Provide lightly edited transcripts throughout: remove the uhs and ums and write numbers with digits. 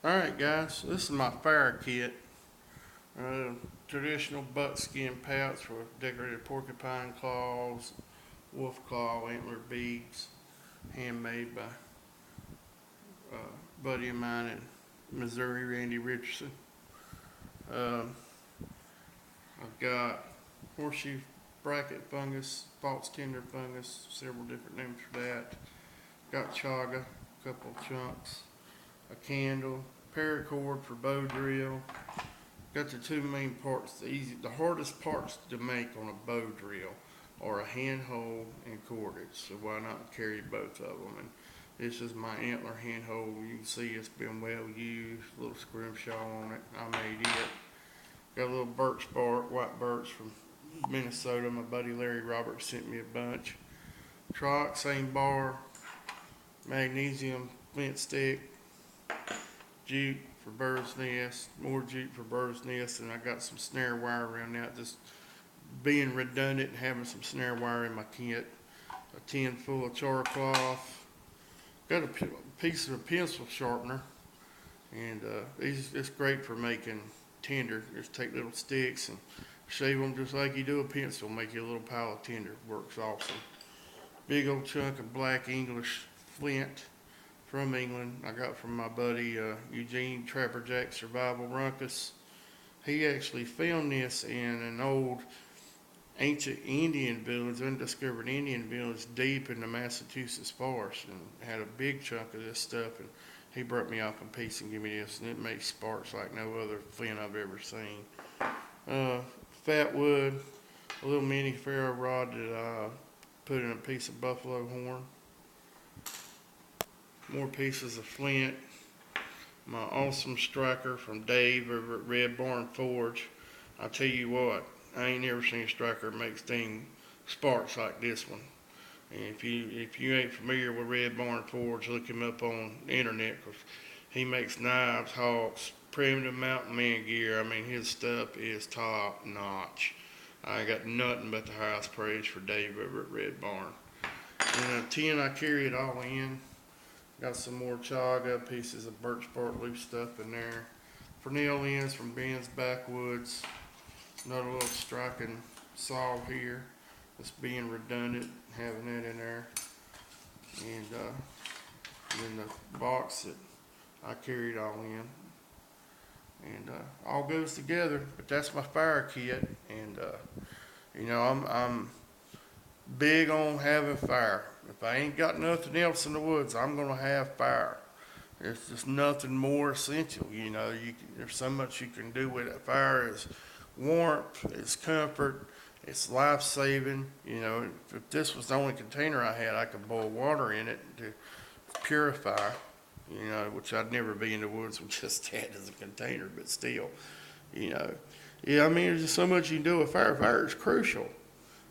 Alright guys, this is my fire kit. Traditional buckskin pouch with decorated porcupine claws, wolf claw, antler beads, handmade by a buddy of mine in Missouri, Randy Richardson. I've got horseshoe bracket fungus, false tender fungus, several different names for that. Got chaga, a couple of chunks, a candle, paracord for bow drill. Got the two main parts. The hardest parts to make on a bow drill are a handhold and cordage. So why not carry both of them? And this is my antler handhold. You can see it's been well used. A little scrimshaw on it. I made it. Got a little birch bark, white birch from Minnesota. My buddy Larry Roberts sent me a bunch. Trox, same bar. Magnesium flint stick. Jute for bird's nest, more jute for bird's nest, and I got some snare wire around that, just being redundant and having some snare wire in my kit. A tin full of char cloth. Got a piece of a pencil sharpener, and it's great for making tinder. Just take little sticks and shave them just like you do a pencil, make you a little pile of tinder. Works awesome. Big old chunk of black English flint from England. I got from my buddy Eugene Trapper Jack Survival Ruckus. He actually found this in an old ancient Indian village, undiscovered Indian village deep in the Massachusetts forest, and had a big chunk of this stuff, and he brought me off a piece and gave me this, and it makes sparks like no other flint I've ever seen. Fat wood, a little mini ferro rod that I put in a piece of buffalo horn. More pieces of flint. My awesome striker from Dave over at Red Barn Forge. I tell you what, I ain't never seen a striker that makes thing sparks like this one. And if you ain't familiar with Red Barn Forge, look him up on the internet, because he makes knives, hawks, primitive mountain man gear. I mean, his stuff is top notch. I got nothing but the highest praise for Dave over at Red Barn. In a tin, I carry it all in. Got some more chaga, pieces of birch bark, loose stuff in there. Fernell ends from Ben's Backwoods. Another little striking saw here. That's being redundant, having that in there. And then the box that I carried all in. And all goes together, but that's my fire kit. And you know, I'm big on having fire. If I ain't got nothing else in the woods, I'm gonna have fire. There's just nothing more essential. You know, there's so much you can do with it. Fire is warmth, it's comfort, it's life-saving. You know, if this was the only container I had, I could boil water in it to purify. You know, which I'd never be in the woods with just that as a container, but still, you know. Yeah, I mean, there's just so much you can do with fire. Fire is crucial.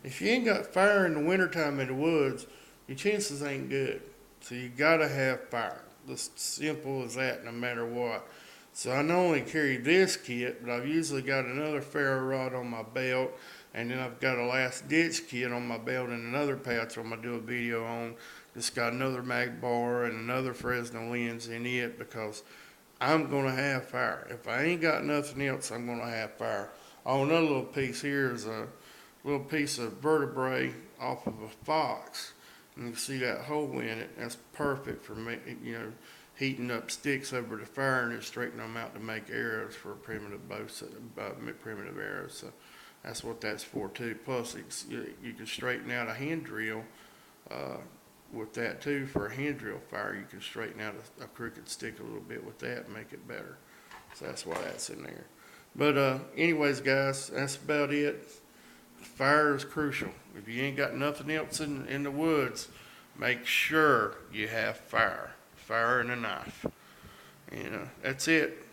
If you ain't got fire in the wintertime in the woods, your chances ain't good. So you gotta have fire. Just simple as that, no matter what. So I not only carry this kit, but I've usually got another ferro rod on my belt, and then I've got a last ditch kit on my belt and another pouch I'm gonna do a video on. It's got another mag bar and another Fresnel lens in it, because I'm gonna have fire. If I ain't got nothing else, I'm gonna have fire. Oh, another little piece here is a little piece of vertebrae off of a fox. And you can see that hole in it. That's perfect for me, you know, heating up sticks over the fire and then straightening them out to make arrows for primitive bows, primitive arrows. So that's what that's for too. Plus, you can straighten out a hand drill with that too. For a hand drill fire, you can straighten out a crooked stick a little bit with that and make it better. So that's why that's in there. But anyways, guys, that's about it. Fire is crucial. If you ain't got nothing else in the woods, make sure you have fire. Fire and a knife. And that's it.